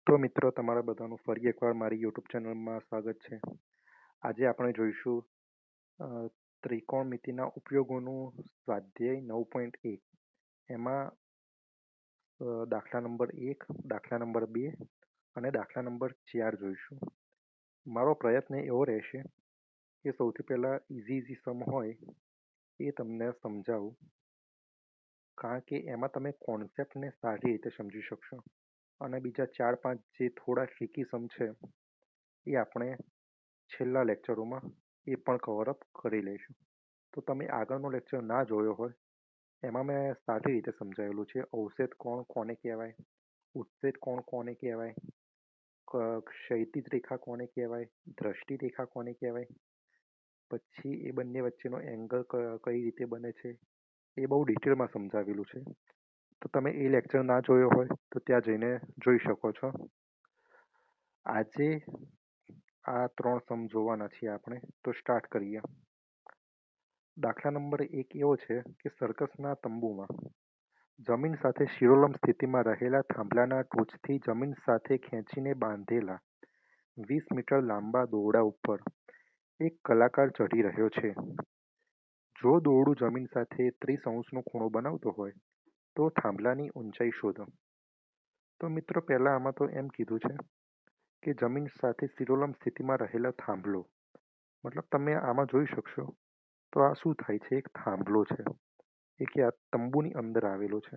તો મિત્રો તમારા બધાનું ફરી એકવાર મારી યુટ્યુબ ચેનલમાં સ્વાગત છે. આજે આપણે જોઈશું અ, ત્રિકોણમિતિના ઉપયોગોનું સ્વાધ્યાય 9.1. એમાં દાખલા નંબર 1, દાખલા નંબર 2 અને દાખલા નંબર 4 જોઈશું. મારો પ્રયત્ન એવો રહેશે કે સૌથી પહેલાં ઇઝી સમ હોય એ તમને સમજાવું, કારણ કે એમાં તમે કોન્સેપ્ટને સારી રીતે સમજી શકશો. અને બીજા 4-5 જે થોડા ટ્રિકી સમ છે એ આપણે છેલ્લા લેક્ચરોમાં એ પણ કવરઅપ કરી લઈશું. તો તમે આગળનો લેક્ચર ના જોયો હોય, એમાં મેં સારી રીતે સમજાવેલું છે. અવક્ષેપ કોણ કોને કહેવાય, ઉત્સેદ કોણ કોને કહેવાય, ક્ષૈતિજ રેખા કોને કહેવાય, દ્રષ્ટિ રેખા કોને કહેવાય, પછી એ બંને વચ્ચેનો એંગલ કઈ રીતે બને છે, એ બહુ ડિટેલમાં સમજાવેલું છે. તો તમે એ લેક્ચર ના જોયો હોય તો ત્યાં જઈને જોઈ શકો છો. આજે આ 3 સમ જોવાના છીએ આપણે, તો સ્ટાર્ટ કરીએ. દાખલા નંબર 1 એવો છે કે સર્કસના તંબુમાં જમીન સાથે શિરોલંબ સ્થિતિમાં રહેલા થાંભલાના ટોચથી જમીન સાથે ખેંચીને બાંધેલા 20 મીટર લાંબા દોરડા ઉપર એક કલાકાર ચઢી રહ્યો છે. જો દોરડું જમીન સાથે 30° ખૂણો બનાવતો હોય તો થાંભલાની ઊંચાઈ શોધો. તો મિત્રો પહેલાં આમાં તો એમ કીધું છે કે જમીન સાથે શિરોલંબ સ્થિતિમાં રહેલો થાંભલો, મતલબ તમે આમાં જોઈ શકશો તો આ શું થાય છે, એક થાંભલો છે એ કે આ તંબુની અંદર આવેલો છે,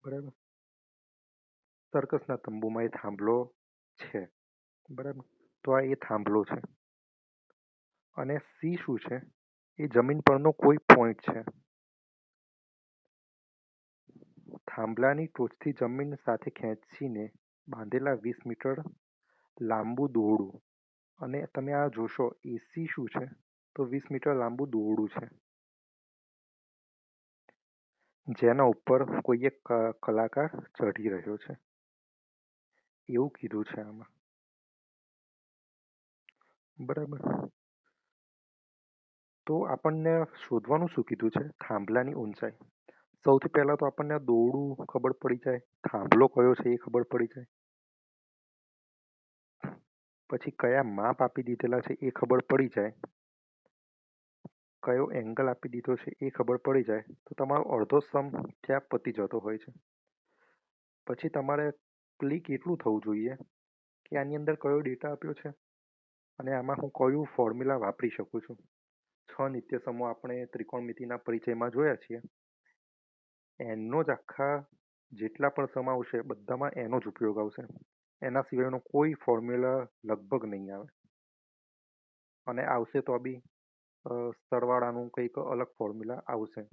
બરાબર. સર્કસના તંબુમાં એ થાંભલો છે, બરાબર. તો આ એ થાંભલો છે અને સી શું છે, એ જમીન પરનો કોઈ પોઈન્ટ છે. થાંભલાની ટોચથી જમીન સાથે ખેંચીને બાંધેલા 20 મીટર લાંબુ દોરડું, અને તમે આ જોશો એસી શું છે, તો 20 મીટર લાંબુ દોરડું છે જેના ઉપર કોઈ એક કલાકાર ચઢી રહ્યો છે, એવું કીધું છે આમાં, બરાબર. તો આપણને શોધવાનું શું કીધું છે, થાંભલાની ઊંચાઈ. સૌથી પહેલા તો આપણને દોરડું ખબર પડી જાય, થાંભલો કયો છે એ ખબર પડી જાય, પછી કયા માપ આપી દીધેલા છે એ ખબર પડી જાય, કયો એંગલ આપી દીધો છે એ ખબર પડી જાય, તો તમારો અડધો સમ ત્યાં પતી જતો હોય છે. પછી તમારે ક્લિક એટલું થવું જોઈએ કે આની અંદર કયો ડેટા આપ્યો છે અને આમાં હું કયું ફોર્મ્યુલા વાપરી શકું છું. 6 નિત્યસમો આપણે ત્રિકોણમિતિના પરિચયમાં જોયા છીએ. એનો જ આખા જેટલા પણ સમ આવશે બધામાં એનો જ ઉપયોગ આવશે, એના સિવાયનો કોઈ ફોર્મ્યુલા લગભગ નહીં આવે, અને આવશે તો બી સરવાળાનું કંઈક અલગ ફોર્મ્યુલા આવશે,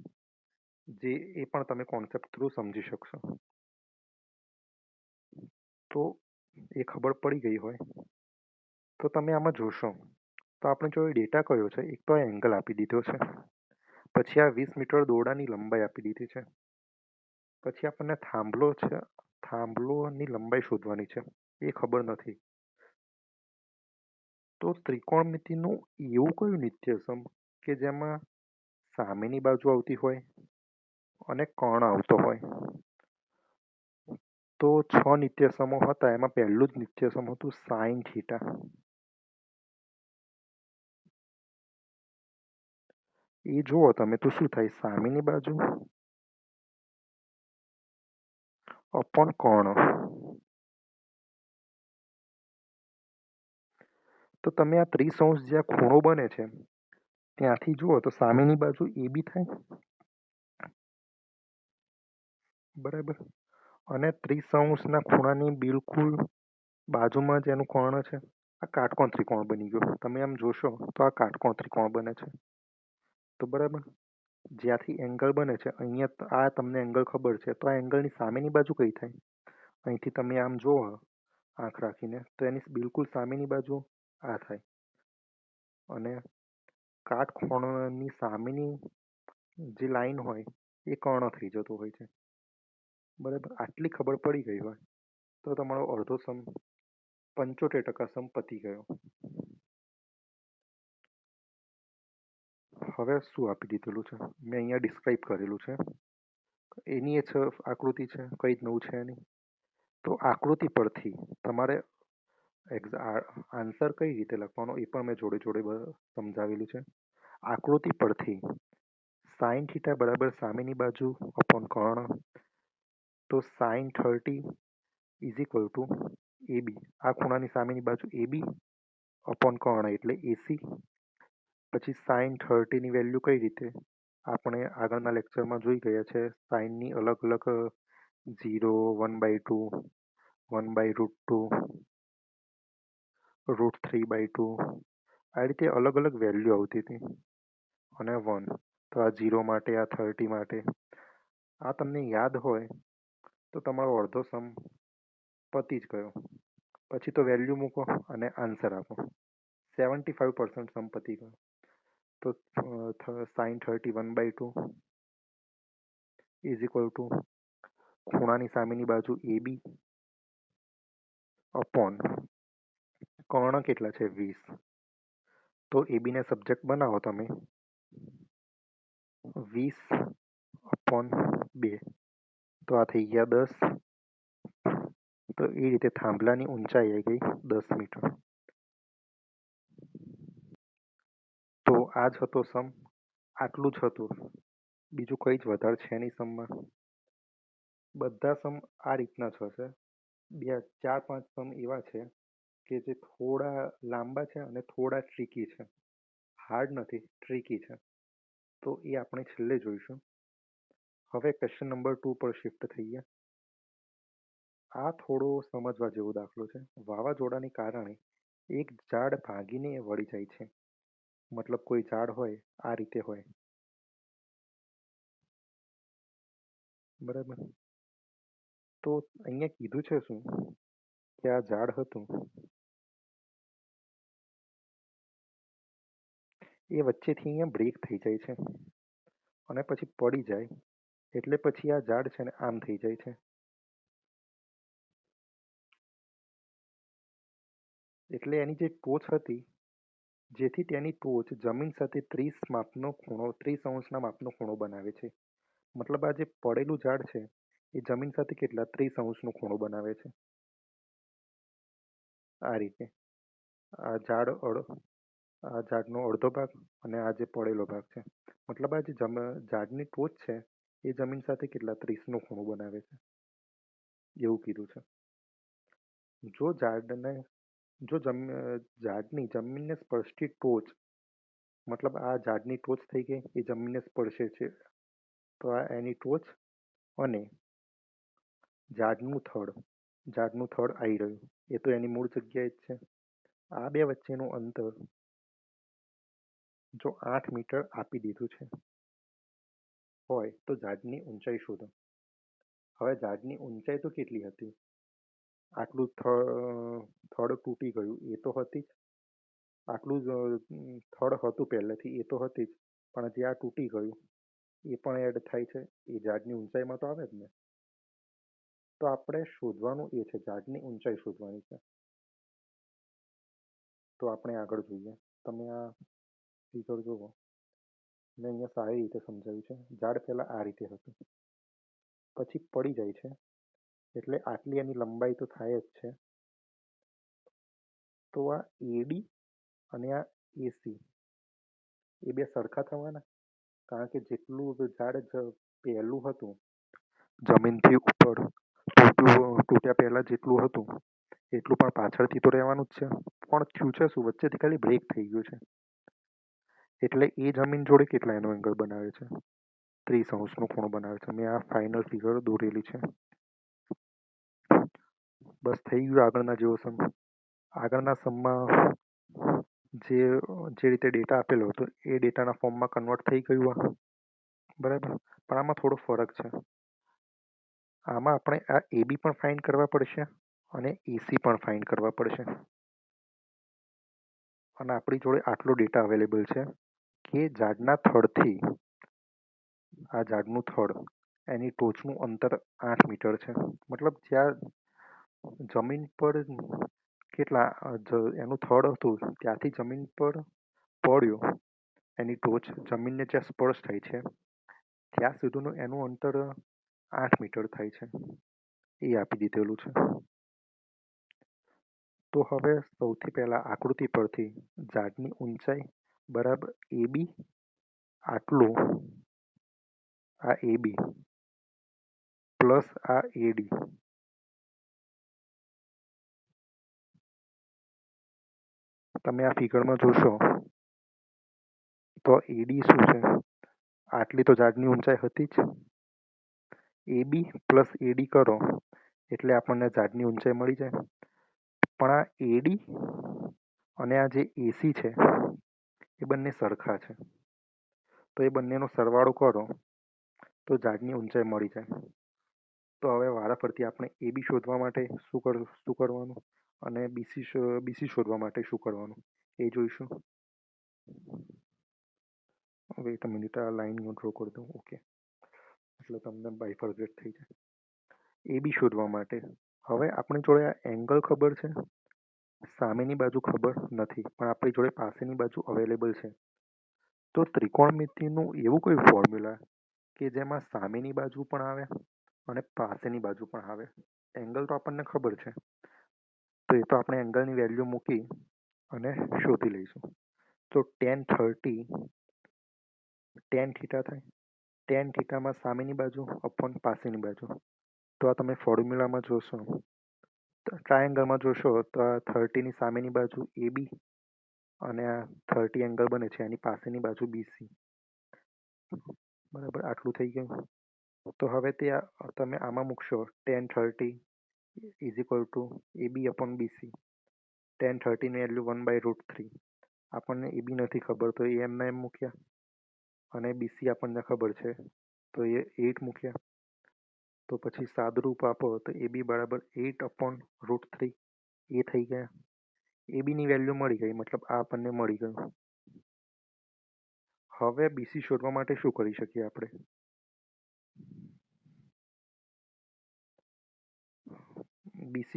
જે એ પણ તમે કોન્સેપ્ટ થ્રુ સમજી શકશો. તો એ ખબર પડી ગઈ હોય તો તમે આમાં જોશો તો આપણે જો ડેટા કયો છે, એક તો એંગલ આપી દીધો છે, પછી આ 20 મીટર દોરડાની લંબાઈ આપી દીધી છે, પછી આપણને થાંભલો છે, થાંભલોની લંબાઈ શોધવાની છે, એ ખબર નથી. તો ત્રિકોણમિતિનું એવું કયું નિત્યસમ કે જેમાં સામેની બાજુ આવતી હોય અને કર્ણ આવતો હોય. તો 6 નિત્યસમો હતા, એમાં પહેલું જ નિત્યસમ હતું સાઇન થીટા. એ જુઓ તમે તો શું થાય, સામેની બાજુ અપોન કર્ણ. તો તમે આ 30° જ્યાં ખૂણો બને છે ત્યાંથી જુઓ તો સામેની બાજુ એ બી થાય, બરાબર. અને 30°ના ખૂણાની બિલકુલ બાજુમાં જ એનું કર્ણ છે. આ કાટકોણ ત્રિકોણ બની ગયો. તમે આમ જોશો તો આ કાટકોણ ત્રિકોણ બને છે, તો બરાબર. જ્યાંથી એંગલ બને છે અહીંયા આ તમને એંગલ ખબર છે, તો આ એંગલની સામેની બાજુ કઈ થાય, અહીંથી તમે આમ જુઓ આંખ રાખીને તો એની બિલકુલ સામેની બાજુ આ થાય, અને કાટખૂણાની સામેની જે લાઈન હોય એ કર્ણ થઈ જતો હોય છે, બરાબર. આટલી ખબર પડી ગઈ હોય તો તમારો અડધો સમ 75% સમ પતી ગયો. હવે શું આપી દીધેલું છે, મેં અહીંયા ડિસ્ક્રાઇબ કરેલું છે, એની એ આકૃતિ છે, કંઈ જ નવું છે નહીં. તો આકૃતિ પરથી તમારે આન્સર કઈ રીતે લખવાનો એ પણ મેં જોડે જોડે સમજાવેલું છે. આકૃતિ પરથી સાઇન થીટા બરાબર સામેની બાજુ અપોન કર્ણ, તો sine 30 is equal to AB, આ ખૂણાની સામેની બાજુ AB અપોન કર્ણ એટલે AC. પછી સાઇન 30 ની વેલ્યુ કઈ રીતે, આપણે આગળના લેક્ચરમાં જોઈ ગયા છે. સાઇનની અલગ અલગ 0, 1/2, 1/√2, √3/2, આ રીતે અલગ અલગ વેલ્યુ આવતી હતી. અને 1, તો આ 0 માટે, આ 30 માટે. આ તમને યાદ હોય તો તમારો અડધો સમ પતી જ ગયો. પછી તો વેલ્યુ મૂકો અને આન્સર આપો. 75% સમ પતી ગયો. તો સાઇન 30 1/2 ઇઝ ઇક્વલ ટુ ખૂણાની સામેની બાજુ AB અપોન કર્ણ કેટલા છે 20. તો AB ને સબ્જેક્ટ બનાવો તમે, 20 અપોન 2, તો આ થઈ ગયા 10. તો એ રીતે થાંભલાની ઊંચાઈ આવી ગઈ 10 મીટર. તો આ જ હતો સમ. આટલું જ હતું, બીજું કંઈ જ વધારે છે નહીં સમમાં. બધા સમ આ રીતના જ હશે. 4-5 સમ એવા છે કે જે થોડા લાંબા છે અને થોડા ટ્રિકી છે. હાર્ડ નથી, ટ્રિકી છે. તો એ આપણે છેલ્લે જોઈશું. હવે ક્વેશ્ચન નંબર 2 પર શિફ્ટ થઈએ. આ થોડો સમજવા જેવો દાખલો છે. વાવાઝોડાને કારણે એક ઝાડ ભાંગીને વળી જાય છે. મતલબ કોઈ ઝાડ હોય આ રીતે હોય, બરાબર. તો અહીંયા કીધું છે શું કે આ ઝાડ હતું એ વચ્ચેથી અહીંયા બ્રેક થઈ જાય છે અને પછી પડી જાય, એટલે પછી આ ઝાડ છે ને આમ થઈ જાય છે. એટલે એની જે ટોચ હતી, જેથી તેની ટોચ જમીન સાથે 30 અંશના માપનો ખૂણો બનાવે છે. મતલબ આ જે પડેલું ઝાડ છે એ જમીન સાથે કેટલા 30 અંશનો ખૂણો બનાવે છે. આ રીતે આ ઝાડનો અડધો ભાગ અને આ જે પડેલો ભાગ છે, મતલબ આ જે ઝાડની ટોચ છે એ જમીન સાથે કેટલા 30નો ખૂણો બનાવે છે, એવું કીધું છે. જો ઝાડની જમીનને સ્પર્શતી ટોચ, મતલબ આ ઝાડની ટોચ થઈ ગઈ એ જમીનને સ્પર્શે છે, તો આ એની ટોચ અને ઝાડનું થડ આવી રહ્યું એ તો એની મૂળ જગ્યાએ જ છે. આ બે વચ્ચેનું અંતર જો 8 મીટર આપી દીધું છે હોય તો ઝાડની ઊંચાઈ શોધો. હવે ઝાડની ઊંચાઈ તો કેટલી હતી, આટલું થડ તૂટી ગયું એ તો હતી જ, આટલું જ થડ હતું પહેલેથી એ તો હતી જ, પણ જે આ તૂટી ગયું એ પણ એડ થાય છે, એ ઝાડની ઊંચાઈમાં તો આવે જ ને. તો આપણે શોધવાનું એ છે, ઝાડની ઊંચાઈ શોધવાની છે. તો આપણે આગળ જોઈએ. તમે આ ફિગર જુઓ, મેં અહીંયા સારી રીતે સમજાવ્યું છે. ઝાડ પહેલાં આ રીતે હતું, પછી પડી જાય છે એટલે આટલી એની લંબાઈ તો થાય જ છે. તો આ AD અને આ AC એ બે સરખા થવાના, કારણ કે જેટલું ઝાડ પહેલું હતું જમીનથી ઉપર તૂટ્યા પહેલાં જેટલું હતું એટલું પણ પાછળથી તો રહેવાનું જ છે. પણ થયું છે શું, વચ્ચેથી ખાલી બ્રેક થઈ ગયું છે એટલે એ જમીન જોડે કેટલા એનો એંગલ બનાવે છે, 30 અંશનો ખૂણો બનાવે છે. મેં આ ફાઇનલ ફિગર દોરેલી છે. બસ થઈ ગયું આગળના જેવો સમ. આગળના સમમાં જે રીતે ડેટા આપેલો હતો એ ડેટાના ફોર્મમાં કન્વર્ટ થઈ ગયું આ, બરાબર. પણ આમાં થોડો ફરક છે. આમાં આપણે આ AB પણ ફાઇન્ડ કરવા પડશે અને AC પણ ફાઇન્ડ કરવા પડશે. અને આપણી જોડે આટલો ડેટા અવેલેબલ છે કે ઝાડના થડથી આ ઝાડનું થડ એની ટોચનું અંતર 8 મીટર છે. મતલબ જ્યાં જમીન પર કેટલા એનું થડ હતું ત્યાંથી જમીન પર પડ્યું, એની ટોચ જમીનને જ્યાં સ્પર્શ થાય છે ત્યાં સુધીનું એનું અંતર 8 મીટર થાય છે, એ આપી દીધેલું છે. તો હવે સૌથી પહેલા આકૃતિ પરથી ઝાડની ઊંચાઈ બરાબર AB આટલું, આ AB પ્લસ આ AD, તમે આ ફિગરમાં જોશો તો AD શું છે? આટલી તો ઝાડની ઊંચાઈ હતી જ. AB પ્લસ AD કરો એટલે આપણને ઝાડની ઊંચાઈ મળી જાય. પણ આ AD અને આ જે AC છે એ બંને સરખા છે, તો એ બંનેનો સરવાળો કરો તો ઝાડની ઊંચાઈ મળી જાય. તો હવે વારાફરતી આપણે AB શોધવા માટે શું કરવાનું અને BC શોધવા માટે શું કરવાનું એ જોઈશું. વેઇટ અ મિનિટ, આ લાઈન હું ડ્રો કરી દઉં. ઓકે, એટલે તમને બાયફર્ગેટ થઈ જાય. AB શોધવા માટે હવે આપણી જોડે આ એંગલ ખબર છે, સામેની બાજુ ખબર નથી, પણ આપણી જોડે પાસેની બાજુ અવેલેબલ છે. તો ત્રિકોણમિતિનું એવું કોઈ ફોર્મ્યુલા કે જેમાં સામેની બાજુ પણ આવે અને પાસેની બાજુ પણ આવે. એંગલ તો આપણને ખબર છે, તો એ તો આપણે એંગલની વેલ્યુ મૂકી અને શોધી લઈશું. તો tan 30 tan થીટા થાય. tan થીટામાં સામેની બાજુ અપોન પાસેની બાજુ. તો આ તમે ફોર્મ્યુલામાં જોશો, ટ્રાયેંગલમાં જોશો તો આ 30ની સામેની બાજુ AB અને આ 30 એંગલ બને છે એની પાસેની બાજુ BC. બરાબર, આટલું થઈ ગયું. તો હવે તમે આમાં મૂકશો tan 30 is equal to AB upon BC. tan 30ની વેલ્યુ 1/√3. આપણને AB નથી ખબર તો એ એમના એમ મૂક્યા, અને BC આપણને ખબર છે તો એ 8 મૂક્યા. તો પછી સાદુરૂપ આપો તો AB બરાબર 8/√3 એ થઈ ગયા. ABની વેલ્યુ મળી ગઈ, મતલબ આ આપણને મળી ગયું. હવે BC શોધવા માટે શું કરી શકીએ આપણે? BC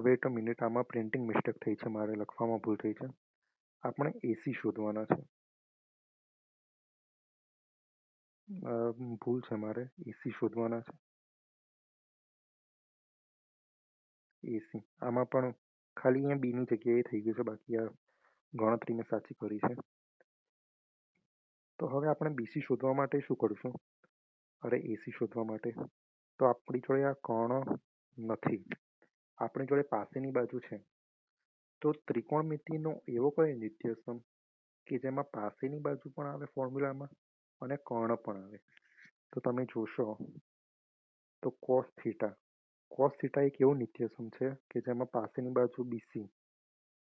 વેટ અ મિનિટ, આમાં પ્રિન્ટિંગ મિસ્ટેક થઈ છે, મારે લખવામાં ભૂલ થઈ છે. આપણે AC શોધવાના છે. ભૂલ છે, મારે AC શોધવાના છે. AC આમાં પણ ખાલી અહીંયા બીની જગ્યાએ થઈ ગયું છે, બાકી આ ગણતરી મેં સાચી કરી છે. તો હવે આપણે BC શોધવા માટે શું કરીશું? અરે AC શોધવા માટે તો આપણી જોડે આ કર્ણ નથી, આપણી જોડે પાસેની બાજુ છે. તો ત્રિકોણમિતિનો એવો કયો નિત્યસમ કે જેમાં પાસેની બાજુ પણ આવે ફોર્મ્યુલામાં અને કર્ણ પણ આવે? તો તમે જોશો તો cos થીટા એક એવું નિત્યસમ છે કે જેમાં પાસેની બાજુ BC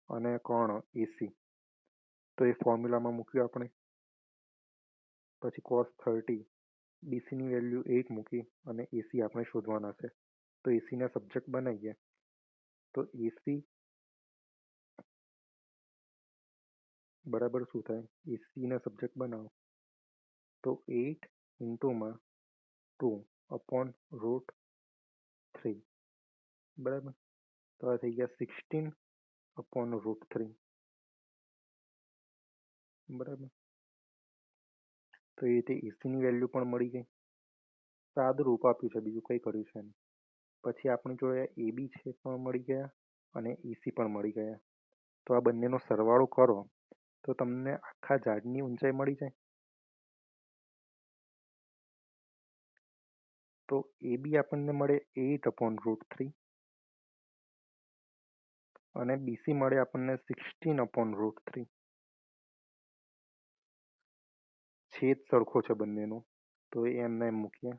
અને કર્ણ AC. તો એ ફોર્મ્યુલામાં મૂક્યું આપણે. પછી cos 30 BCની વેલ્યુ 8 મૂકી અને AC આપણે શોધવાના છે. તો ACના સબ્જેક્ટ બનાવીએ તો AC બરાબર શું થાય? ACના સબ્જેક્ટ બનાવો તો 8 ઇન્ટુમાં 2/√3. બરાબર, તો આ થઈ ગયા 16/√3. બરાબર, તો એ રીતે ACની વેલ્યુ પણ મળી ગઈ. સાદું રૂપ આપ્યું છે, બીજું કંઈ કર્યું છે નહીં. પછી આપણી જોડે AB છે પણ મળી ગયા અને EC પણ મળી ગયા. તો આ બંનેનો સરવાળો કરો તો તમને આખા ઝાડની ઊંચાઈ મળી જાય. તો AB આપણને મળે 8/√3 અને BC મળે આપણને 16/√3. છેદ સરખો છે બંનેનો, તો એ એમને એમ મૂકીએ.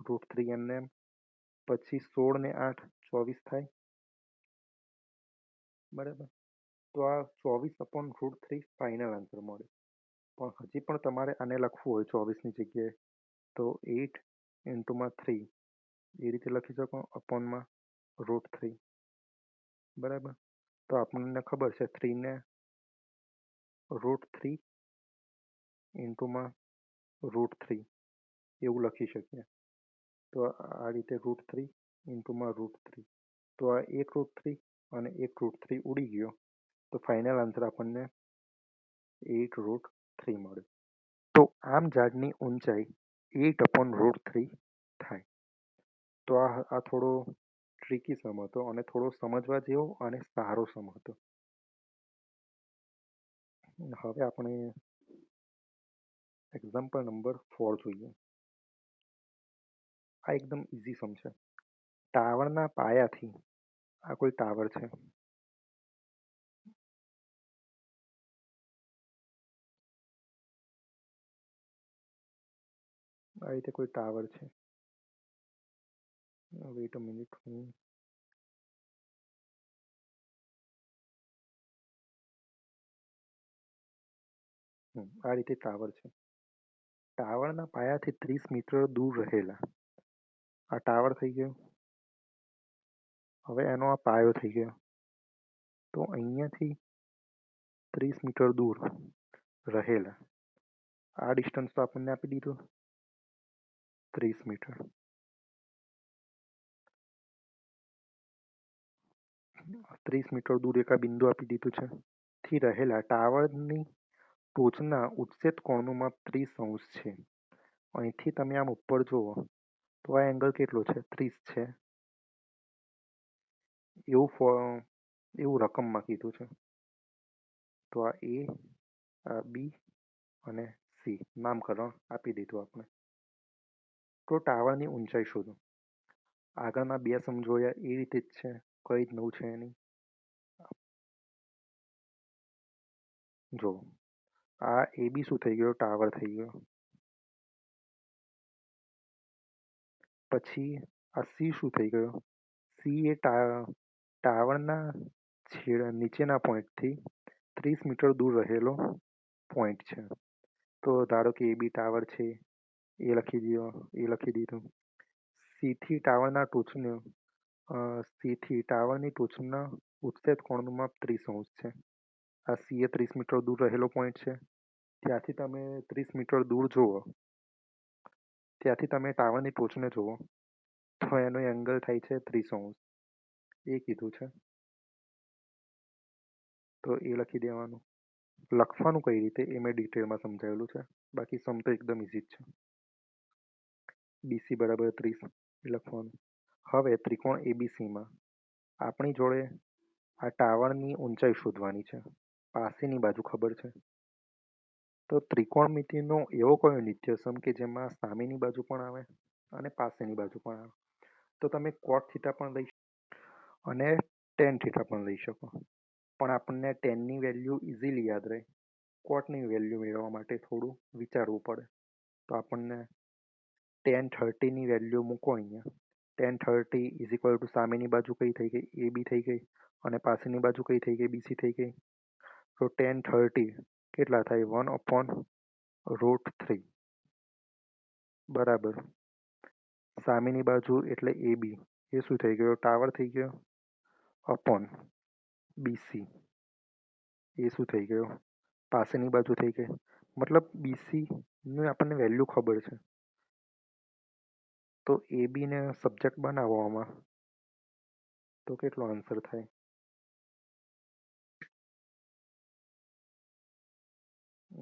√3 એમને એમ. પછી 16 ને 8 24 થાય. બરાબર, તો આ 24/√3 ફાઇનલ આન્સર મળે. પણ હજી પણ તમારે આને લખવું હોય 24ની જગ્યાએ તો 8 ઇન્ટુમાં 3 એ રીતે લખી શકો અપોનમાં √3. બરાબર, તો આપણને ખબર છે 3ને √3 ઇન્ટુમાં √3 એવું લખી શકીએ. તો આ રીતે √3 ઇન્ટુમાં √3. તો આ એક √3 અને એક √3 ઉડી ગયો, તો ફાઇનલ આન્સર આપણને 8√3 મળે. તો આમ ઝાડની ઊંચાઈ 8/√3 થાય. તો આ થોડો ટ્રિકી સમ હતો અને થોડો સમજવા જેવો અને સારો સમ હતો. હવે આપણે એક્ઝામ્પલ નંબર 4 જોઈએ. આ એકદમ ઇઝી સમ છે. ટાવરના પાયાથી, આ કોઈ ટાવર છે, આ રીતે કોઈ ટાવર છે. વેઇટ અ મિનિટ, આ રીતે ટાવર છે. ટાવરના પાયાથી 30 મીટર દૂર રહેલા, આ ટાવર થઈ ગયો. હવે એનો આ પાયો થઈ ગયો. તો અહીંયાથી 30 મીટર દૂર રહેલા, આ ડિસ્ટન્સ તો આપણને આપી દીધું 30 મીટર. 30 મીટર દૂર એક આ બિંદુ આપી દીધું છે. થી રહેલા ટાવરની ટોચના ઉત્સેદ કોણનું માપ 30° છે. અહીંથી તમે આમ ઉપર જુઓ તો આ એંગલ કેટલો છે? 30 છે. એવું રકમમાં કીધું છે. તો આ એ, આ બી અને સી નામકરણ આપી દીધું આપણે. તો ટાવરની ઊંચાઈ શોધો. આગળના બે સમ જોયા એ રીતે જ છે, કંઈ જ નવું છે નહીં. જો આ એ બી શું થઈ ગયો? ટાવર થઈ ગયો. પછી આ સી શું થઈ ગયો? સી એ ટાવરના નીચેના પોઈન્ટથી 30 મીટર દૂર રહેલો પોઈન્ટ છે. તો ધારો કે એ બી ટાવર છે, એ લખી દીધું. સીથી ટાવરની ટોચના ઉત્સેદ કોણનું માપ 30° છે. આ સી એ 30 મીટર દૂર રહેલો પોઈન્ટ છે. ત્યાંથી તમે 30 મીટર દૂર જુઓ, ત્યાંથી તમે ટાવરની ટોચને જુઓ તો એનો એંગલ થાય છે 30°. એ કીધું છે. તો એ લખી દેવાનું. લખવાનું કઈ રીતે એ મેં ડિટેલમાં સમજાવેલું છે. બાકી સમ તો એકદમ ઇઝી જ છે. BC = 30 એ લખવાનું. હવે ત્રિકોણ ABCમાં આપણી જોડે આ ટાવરની ઊંચાઈ શોધવાની છે. પાસેની બાજુ ખબર છે. તો ત્રિકોણમિતિનો એવો કયો નિત્યસમ કે જેમાં સામેની બાજુ પણ આવે અને પાસેની બાજુ પણ આવે? તો તમે cot θ પણ લઈ અને tan θ પણ લઈ શકો. પણ આપણને ટેનની વેલ્યુ ઇઝીલી યાદ રહે. કોટની વેલ્યુ મેળવવા માટે થોડું વિચારવું પડે. તો આપણને tan30ની વેલ્યુ મૂકો અહીંયા. tan30 = સામેની બાજુ કઈ થઈ ગઈ? AB થઈ ગઈ. અને પાસેની બાજુ કઈ થઈ ગઈ? BC થઈ ગઈ. તો tan30 કેટલા થાય? 1/√3 બરાબર. સામેની બાજુ એટલે AB, એ શું થઈ ગયો? ટાવર થઈ ગયો. અપોન BC, એ શું થઈ ગયો? પાસેની બાજુ થઈ ગઈ. મતલબ BCની આપણને વેલ્યુ ખબર છે. તો ABને સબ્જેક્ટ બનાવવામાં તો કેટલો આન્સર થાય?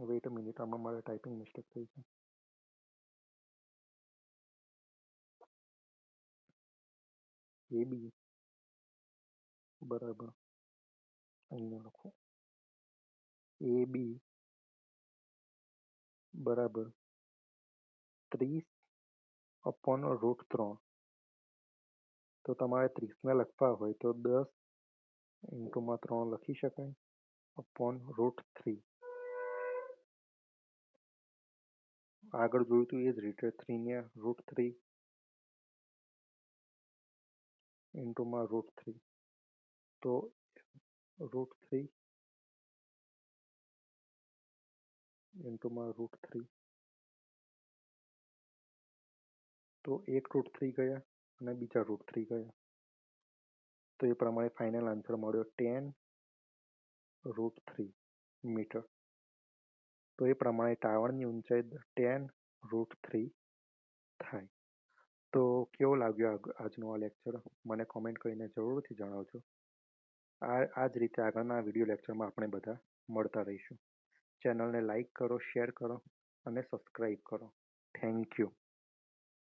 વેઇટ અ મિનિટ, આમાં મારે ટાઈપિંગ મિસ્ટેક થઈ છે. AB બરાબર, અહીંયા લખો. AB બરાબર 30/√3. તો તમારે 30ને લખવા હોય તો 10 × 3 લખી શકાય /√3. આગળ જોયું હતું એ જ રીતે 3 ને √3 × √3. તો √3 × √3, તો એક √3 ગયા અને બીજા √3 ગયા. તો એ પ્રમાણે ફાઇનલ આન્સર મળ્યો 10√3 મીટર. તો એ પ્રમાણે ટાવરની ઊંચાઈ 10√3 થાય. તો કેવો લાગ્યો આજનો આ લેક્ચર? મને કોમેન્ટ કરીને જરૂરથી જણાવજો. આ જ રીતે આગળના વિડીયો લેક્ચરમાં આપણે બધા મળતા રહીશું. ચેનલને લાઈક કરો, શેર કરો અને સબસ્ક્રાઈબ કરો. Thank you.